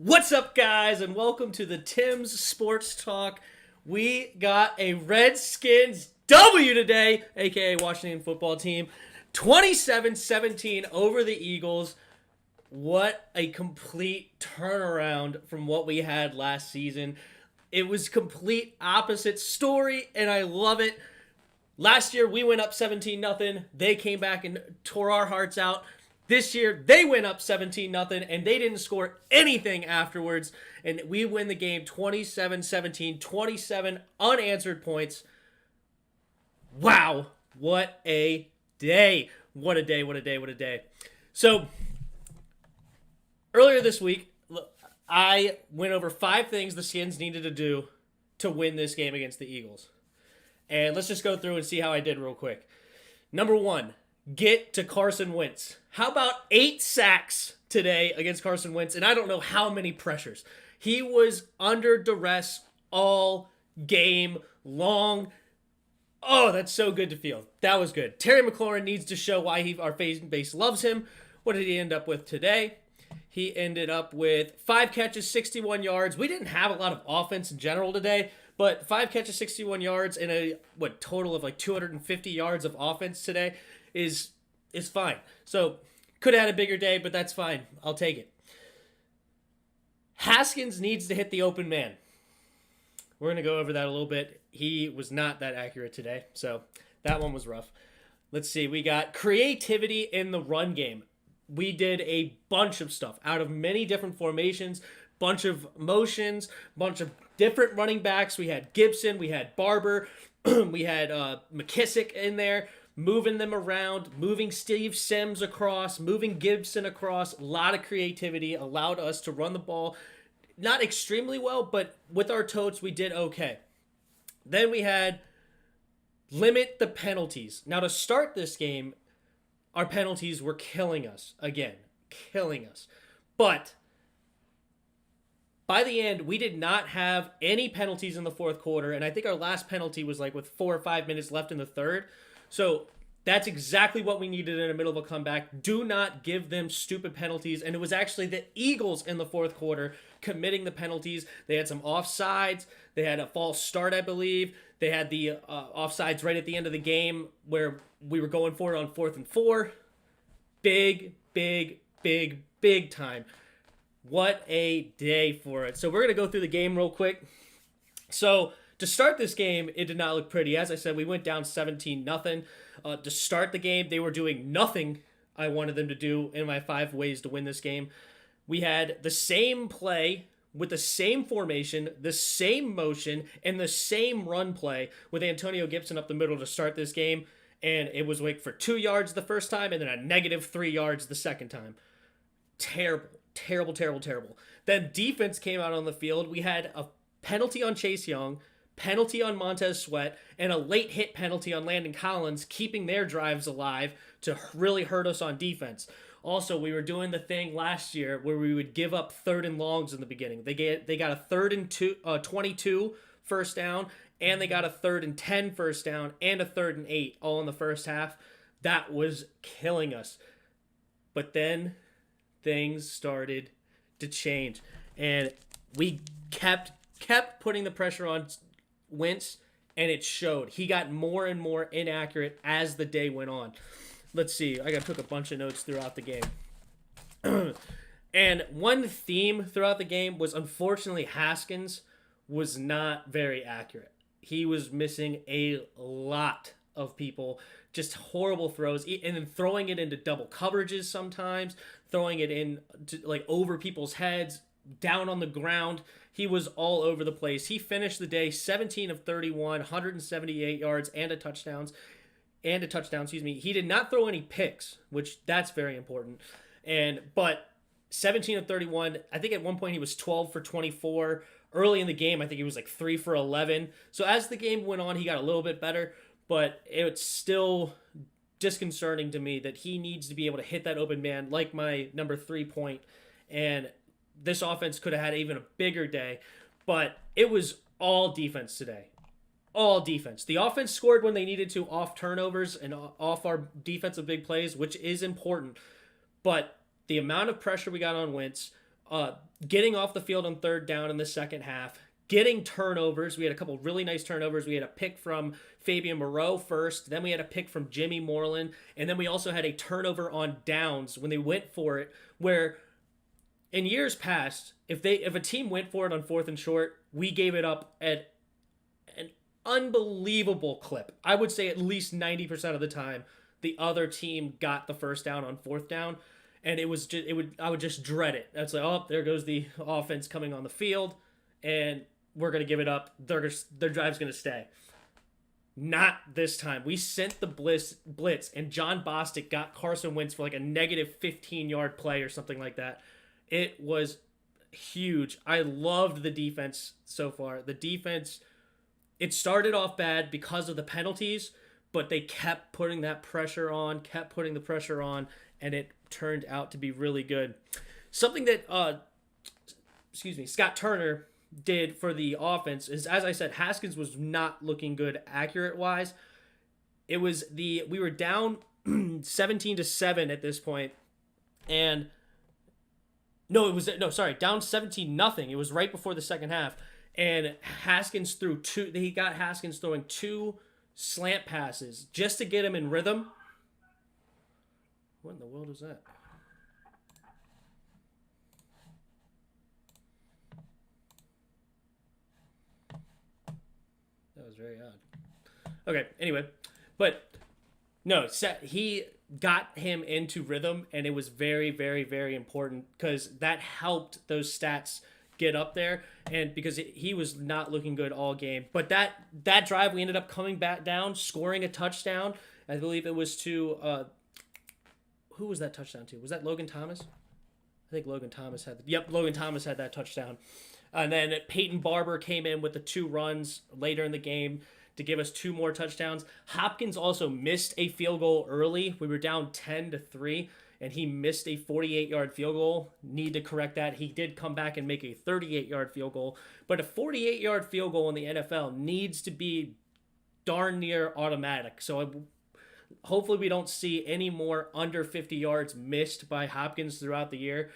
What's up, guys, and welcome to the Tim's Sports Talk. We got a Redskins W today, aka Washington football team, 27-17 over the Eagles. What a complete turnaround from what we had last season. It was complete opposite story, and I love it. Last year, we went up 17-0. They came back and tore our hearts out. This year, they went up 17-0, and they didn't score anything afterwards. And we win the game 27-17, 27 unanswered points. Wow, what a day. What a day, what a day, what a day. So, earlier this week, I went over 5 things the Skins needed to do to win this game against the Eagles. And let's just go through and see how I did real quick. Number 1, get to Carson Wentz. How about 8 sacks today against Carson Wentz? And I don't know how many pressures. He was under duress all game long. Oh, that's so good to feel. That was good. Terry McLaurin needs to show why our fan base loves him. What did he end up with today? He ended up with 5 catches, 61 yards. We didn't have a lot of offense in general today, but 5 catches, 61 yards, and a total of like 250 yards of offense today is fine. So, could have had a bigger day, but that's fine. I'll take it. Haskins needs to hit the open man. We're going to go over that a little bit. He was not that accurate today, so that one was rough. Let's see. We got creativity in the run game. We did a bunch of stuff out of many different formations, bunch of motions, bunch of different running backs. We had Gibson, we had Barber, we had McKissick in there, moving them around, moving Steve Simmons across, moving Gibson across. A lot of creativity allowed us to run the ball. Not extremely well, but with our totes, we did okay. Then we had limit the penalties. Now, to start this game, our penalties were killing us. Again, killing us. But by the end, we did not have any penalties in the fourth quarter, and I think our last penalty was like with 4 or 5 minutes left in the third. So that's exactly what we needed in the middle of a comeback. Do not give them stupid penalties. And it was actually the Eagles in the fourth quarter committing the penalties. They had some offsides. They had a false start, I believe. They had the offsides right at the end of the game where we were going for it on 4th and 4. Big, big, big, big time. What a day for it. So we're going to go through the game real quick. So to start this game, it did not look pretty. As I said, we went down 17-0. To start the game, they were doing nothing I wanted them to do in my 5 ways to win this game. We had the same play with the same formation, the same motion, and the same run play with Antonio Gibson up the middle to start this game. And it was like for 2 yards the first time and then a negative 3 yards the second time. Terrible, terrible, terrible, terrible. Then defense came out on the field. We had a penalty on Chase Young, penalty on Montez Sweat, and a late hit penalty on Landon Collins, keeping their drives alive to really hurt us on defense. Also, we were doing the thing last year where we would give up 3rd and longs in the beginning. They got a 3rd and 22 first down, and they got a 3rd and 10 first down, and a 3rd and 8 all in the first half. That was killing us. But then things started to change, and we kept putting the pressure on Wentz, and it showed. He got more and more inaccurate as the day went on. Let's see. I took a bunch of notes throughout the game. And one theme throughout the game was, unfortunately, Haskins was not very accurate. He was missing a lot of people. Just horrible throws. And then throwing it into double coverages sometimes. Throwing it in to, over people's heads. Down on the ground. He was all over the place. He finished the day 17 of 31, 178 yards, and a touchdown. He did not throw any picks, which that's very important. But 17 of 31, I think at one point he was 12 for 24. Early in the game, I think he was like 3 for 11. So as the game went on, he got a little bit better, but it's still disconcerting to me that he needs to be able to hit that open man like my number 3 point. And this offense could have had even a bigger day, but it was all defense today. All defense. The offense scored when they needed to off turnovers and off our defensive big plays, which is important. But the amount of pressure we got on Wentz, getting off the field on third down in the second half, getting turnovers. We had a couple really nice turnovers. We had a pick from Fabian Moreau first, then we had a pick from Jimmy Moreland, and then we also had a turnover on downs when they went for it, where in years past, if a team went for it on fourth and short, we gave it up at an unbelievable clip. I would say at least 90% of the time, the other team got the first down on fourth down, and I would just dread it. That's like, oh, there goes the offense coming on the field, and we're gonna give it up. Their drive's gonna stay. Not this time. We sent the blitz, and John Bostic got Carson Wentz for like a negative 15-yard play or something like that. It was huge. I loved the defense so far. The defense, it started off bad because of the penalties, but they kept putting the pressure on, and it turned out to be really good. Something that, Scott Turner did for the offense is, as I said, Haskins was not looking good accurate-wise. We were down 17-7 at this point, and down 17-0. It was right before the second half, and Haskins threw two. He got Haskins throwing two slant passes just to get him in rhythm. What in the world is that? That was very odd. Okay, anyway, but no, he got him into rhythm, and it was very, very, very important because that helped those stats get up there, and because he was not looking good all game. But that drive, we ended up coming back down, scoring a touchdown. I believe it was to who was that touchdown to? Was that Logan Thomas? I think Logan Thomas had. Logan Thomas had that touchdown, and then Peyton Barber came in with the two runs later in the game to give us two more touchdowns. Hopkins also missed a field goal early. We were down 10-3, and he missed a 48-yard field goal. Need to correct that. He did come back and make a 38-yard field goal, but a 48-yard field goal in the NFL needs to be darn near automatic. So hopefully we don't see any more under 50 yards missed by Hopkins throughout the year.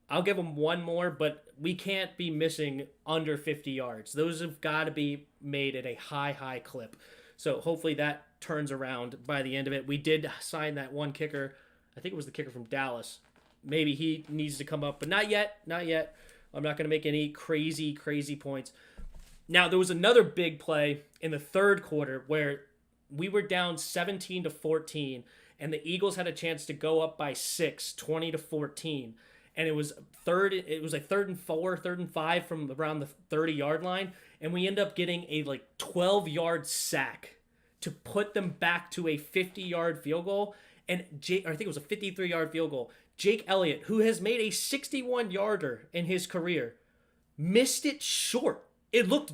I'll give him one more, but we can't be missing under 50 yards. Those have got to be made at a high clip. So hopefully that turns around by the end of it. We did sign that one kicker. I think it was the kicker from Dallas. Maybe he needs to come up, but not yet. I'm not going to make any crazy points. Now, there was another big play in the third quarter where we were down 17-14, and the Eagles had a chance to go up by 6, 20-14. And it was like 3rd and 4, 3rd and 5 from around the 30-yard line, and we end up getting a 12-yard sack to put them back to a 50-yard field goal. And I think it was a 53-yard field goal. Jake Elliott, who has made a 61-yarder in his career, missed it short. It looked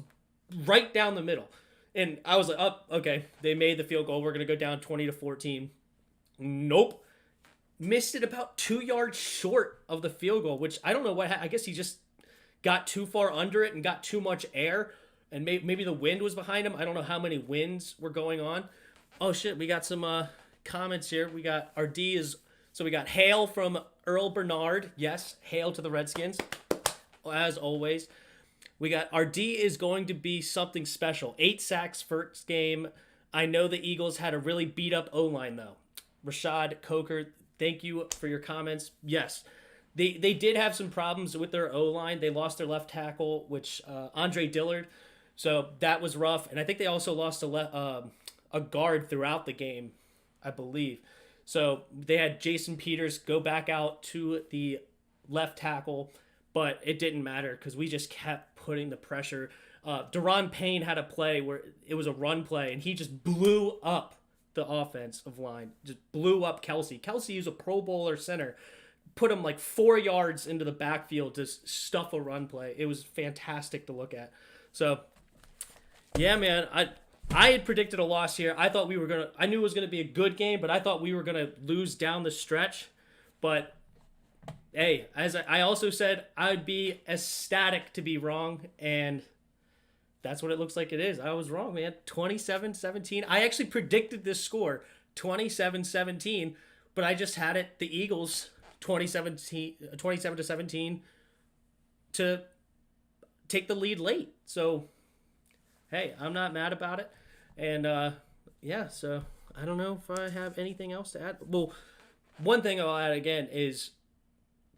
right down the middle. And I was like, oh, okay, they made the field goal. We're going to go down 20-14. Nope. Missed it about 2 yards short of the field goal, which I don't know what. I guess he just got too far under it and got too much air, and maybe the wind was behind him. I don't know how many winds were going on. Oh shit, we got some comments here. We got we got hail from Earl Bernard. Yes, hail to the Redskins, as always. We got RD is going to be something special. 8 sacks first game. I know the Eagles had a really beat up O-line though. Rashad Coker, thank you for your comments. Yes, they did have some problems with their O-line. They lost their left tackle, which Andre Dillard. So that was rough. And I think they also lost a guard throughout the game, I believe. So they had Jason Peters go back out to the left tackle, but it didn't matter because we just kept putting the pressure. Deron Payne had a play where it was a run play, and he just blew up the offensive line. Just blew up Kelsey. Kelsey is a Pro Bowler center. Put him 4 yards into the backfield to stuff a run play. It was fantastic to look at. So, yeah, man, I had predicted a loss here. I thought I knew it was gonna be a good game, but I thought we were gonna lose down the stretch. But hey, as I also said, I'd be ecstatic to be wrong, and that's what it looks like it is. I was wrong, man. 27-17. I actually predicted this score, 27-17, but I just had it, the Eagles, 27-17, to take the lead late. So, hey, I'm not mad about it. And yeah, so I don't know if I have anything else to add. Well, one thing I'll add again is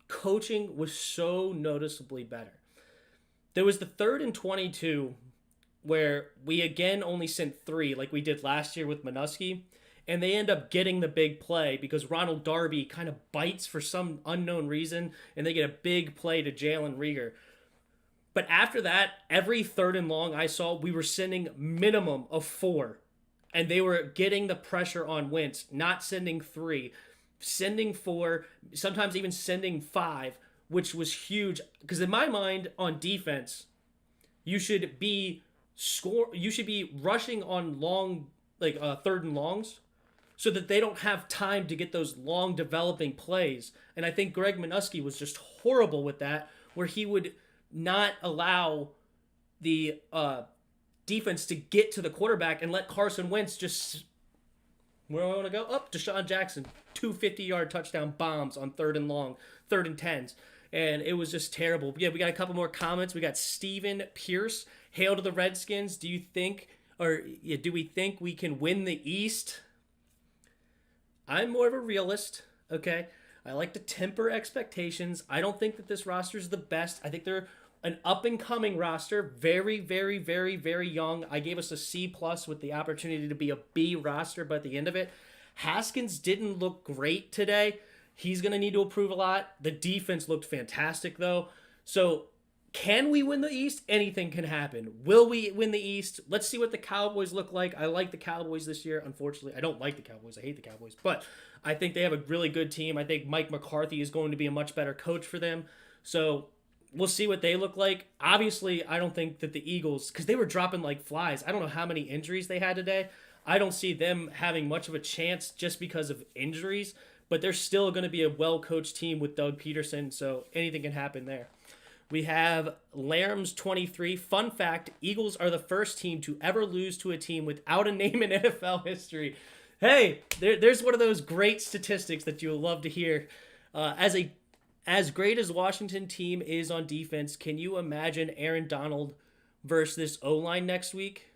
coaching was so noticeably better. There was the 3rd and 22 where we again only sent 3 like we did last year with Minuski, and they end up getting the big play because Ronald Darby kind of bites for some unknown reason, and they get a big play to Jalen Rieger. But after that, every 3rd and long I saw, we were sending minimum of 4, and they were getting the pressure on Wentz, not sending 3, sending 4, sometimes even sending 5, which was huge. Because in my mind, on defense, you should be rushing on long, like 3rd and longs, so that they don't have time to get those long developing plays. And I think Greg Minuski was just horrible with that, where he would not allow the defense to get to the quarterback and let Carson Wentz just, where do I want to go? Up, Deshaun Jackson, 250-yard touchdown bombs on 3rd and long, 3rd and 10s. And it was just terrible. Yeah, we got a couple more comments. We got Steven Pierce. Hail to the Redskins. Do we think we can win the East? I'm more of a realist, okay? I like to temper expectations. I don't think that this roster is the best. I think they're an up-and-coming roster. Very, very, very, very young. I gave us a C+ with the opportunity to be a B roster, but at the end of it, Haskins didn't look great today. He's going to need to improve a lot. The defense looked fantastic, though. So, can we win the East? Anything can happen. Will we win the East? Let's see what the Cowboys look like. I like the Cowboys this year. Unfortunately, I don't like the Cowboys. I hate the Cowboys. But I think they have a really good team. I think Mike McCarthy is going to be a much better coach for them. So, we'll see what they look like. Obviously, I don't think that the Eagles, because they were dropping like flies. I don't know how many injuries they had today. I don't see them having much of a chance just because of injuries. But they're still going to be a well-coached team with Doug Peterson, so anything can happen there. We have Lambs 23. Fun fact, Eagles are the first team to ever lose to a team without a name in NFL history. Hey, there's one of those great statistics that you'll love to hear. As great as Washington team is on defense, can you imagine Aaron Donald versus this O-line next week?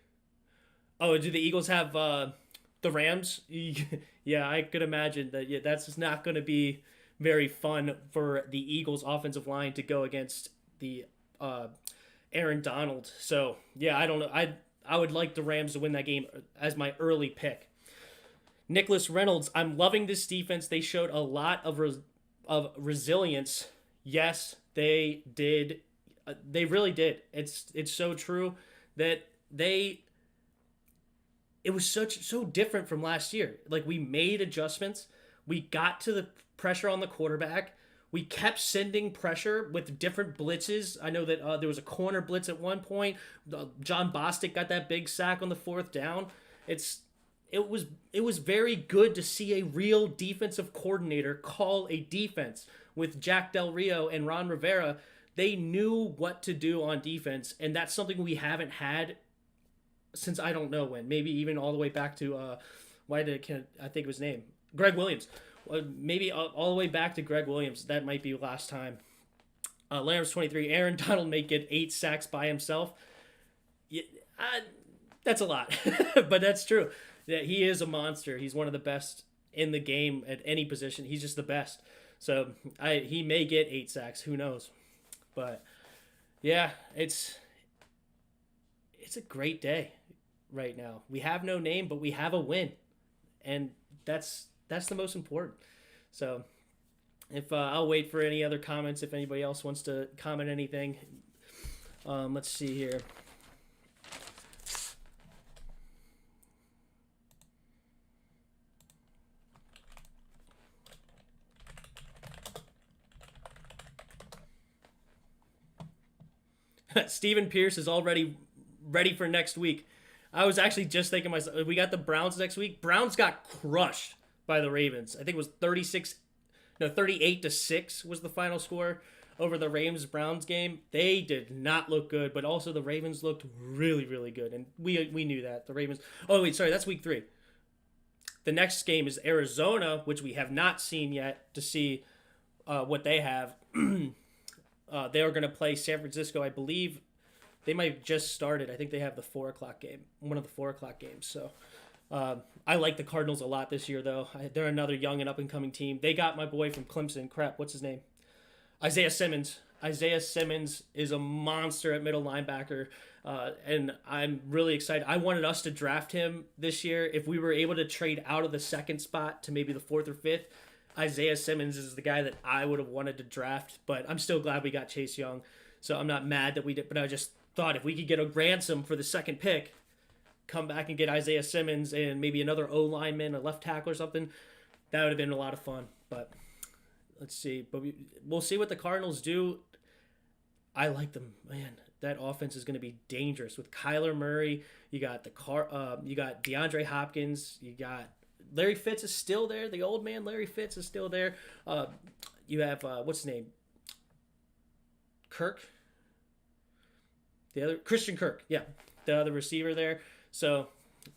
Oh, do the Eagles have the Rams? Yeah, I could imagine that. Yeah, that's just not going to be very fun for the Eagles' offensive line to go against the Aaron Donald. So, yeah, I don't know. I would like the Rams to win that game as my early pick. Nicholas Reynolds, I'm loving this defense. They showed a lot of resilience. Yes, they did. They really did. It's so true that it was so different from last year. Like, we made adjustments. We got to the pressure on the quarterback. We kept sending pressure with different blitzes. I know that there was a corner blitz at one point. John Bostic got that big sack on the 4th down. It was very good to see a real defensive coordinator call a defense with Jack Del Rio and Ron Rivera. They knew what to do on defense, and that's something we haven't had since I don't know when. Maybe even all the way back to I think of his name, Greg Williams. Maybe all the way back to Greg Williams. That might be last time. Lambs 23. Aaron Donald may get 8 sacks by himself. Yeah, that's a lot, but that's true. Yeah, he is a monster. He's one of the best in the game at any position. He's just the best. So he may get 8 sacks. Who knows? But yeah, it's a great day right now. We have no name, but we have a win, and that's the most important. So if I'll wait for any other comments if anybody else wants to comment anything. Let's see here. Stephen Pierce is already ready for next week. I was actually just thinking myself, we got the Browns next week. Browns got crushed by the Ravens. I think it was 38-6 was the final score over the Ravens-Browns game. They did not look good, but also the Ravens looked really, really good, and we knew that. The Ravens... Oh, wait, sorry, that's week 3. The next game is Arizona, which we have not seen yet, to see what they have. They are going to play San Francisco. I believe they might have just started. I think they have the 4 o'clock game, one of the 4 o'clock games. So I like the Cardinals a lot this year, though. They're another young and up-and-coming team. They got my boy from Clemson. Crap, what's his name? Isaiah Simmons. Isaiah Simmons is a monster at middle linebacker, and I'm really excited. I wanted us to draft him this year. If we were able to trade out of the second spot to maybe the fourth or fifth, Isaiah Simmons is the guy that I would have wanted to draft, but I'm still glad we got Chase Young, so I'm not mad that we did, but I just thought if we could get a ransom for the second pick, come back and get Isaiah Simmons and maybe another O-lineman, a left tackle or something, that would have been a lot of fun, but let's see. But we'll see what the Cardinals do. I like them, man. That offense is going to be dangerous with Kyler Murray. You got you got DeAndre Hopkins. You got Larry Fitz is still there. The old man Larry Fitz is still there. You have what's his name? Kirk. The other Christian Kirk. Yeah, the other receiver there. So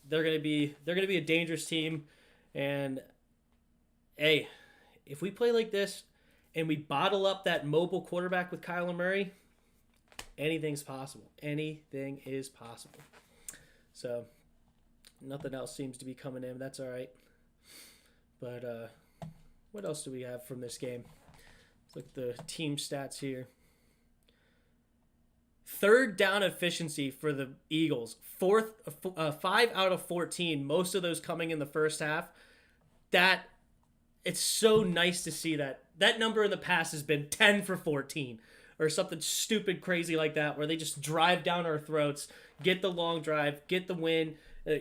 they're gonna be a dangerous team. And hey, if we play like this and we bottle up that mobile quarterback with Kyler Murray, anything's possible. Anything is possible. So nothing else seems to be coming in. That's all right. But what else do we have from this game? Let's look at the team stats here. Third down efficiency for the Eagles. 5 out of 14. Most of those coming in the first half. It's so nice to see that. That number in the past has been 10 for 14 or something stupid crazy like that where they just drive down our throats, get the long drive, get the win.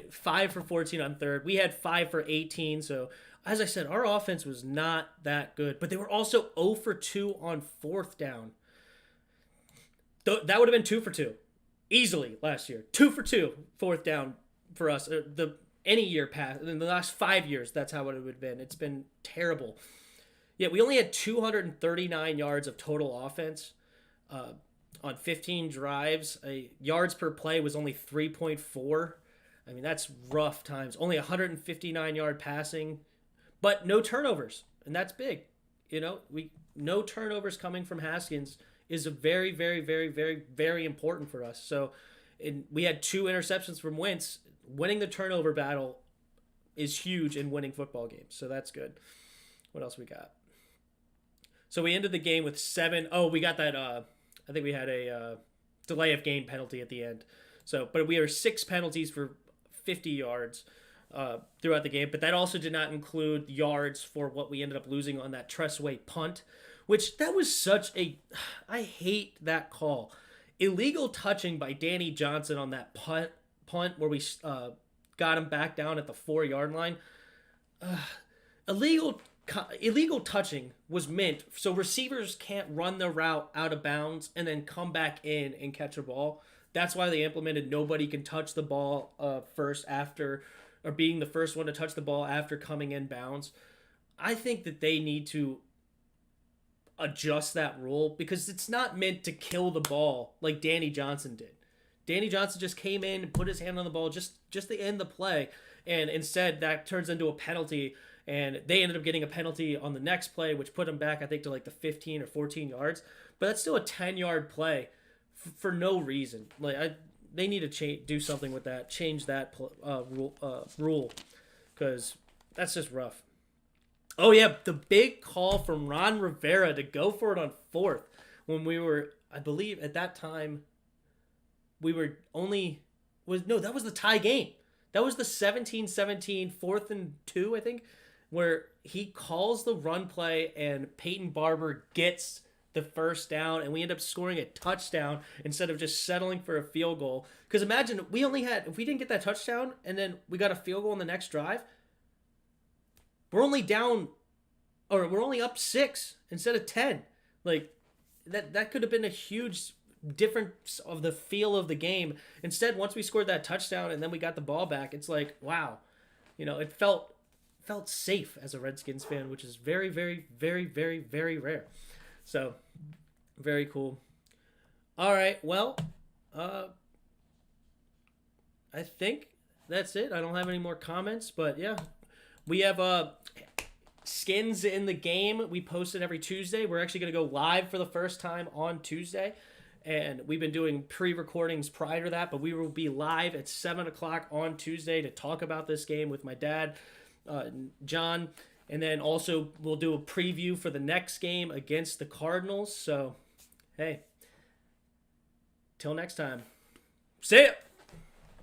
5 for 14 on third. We had 5 for 18. So, as I said, our offense was not that good. But they were also 0 for 2 on fourth down. That would have been 2 for 2 easily last year. 2 for 2 fourth down for us. Any year past, in the last 5 years, that's how it would have been. It's been terrible. Yeah, we only had 239 yards of total offense on 15 drives. Yards per play was only 3.4. I mean, that's rough times. Only 159-yard passing, but no turnovers, and that's big. No turnovers coming from Haskins is a very, very, very, very, very important for us. So, we had 2 interceptions from Wentz. Winning the turnover battle is huge in winning football games, so that's good. What else we got? So we ended the game with 7. Oh, we got that. I think we had a delay of game penalty at the end. So, but we were 6 penalties for 50 yards throughout the game. But that also did not include yards for what we ended up losing on that Tressway punt, which that was such a. I hate that call. Illegal touching by Danny Johnson on that punt where we got him back down at the 4-yard line. Illegal touching was meant so receivers can't run the route out of bounds and then come back in and catch a ball. That's why they implemented nobody can touch the ball first after, or being the first one to touch the ball after coming in bounds. I think that they need to adjust that rule because it's not meant to kill the ball like Danny Johnson did. Danny Johnson just came in and put his hand on the ball just to end the play, and instead that turns into a penalty, and they ended up getting a penalty on the next play, which put them back, I think, to like the 15 or 14 yards. But that's still a 10-yard play for no reason. They need to do something with that, change that rule, because that's just rough. Oh, yeah, the big call from Ron Rivera to go for it on fourth when we were, I believe, at that time, we were that was the tie game. That was the 17-17, 4th and 2, I think, where he calls the run play and Peyton Barber gets the first down, and we end up scoring a touchdown instead of just settling for a field goal. Because imagine, if we didn't get that touchdown and then we got a field goal on the next drive, we're only up 6 instead of 10. Like, that could have been a huge difference of the feel of the game. Instead, once we scored that touchdown and then we got the ball back, it's like, wow. It felt safe as a Redskins fan, which is very, very, very, very, very rare. So, very cool. All right, well, I think that's it. I don't have any more comments, but yeah. We have skins in the game. We post it every Tuesday. We're actually going to go live for the first time on Tuesday. And we've been doing pre-recordings prior to that, but we will be live at 7 o'clock on Tuesday to talk about this game with my dad, John. And then also we'll do a preview for the next game against the Cardinals. So, hey, till next time. See ya!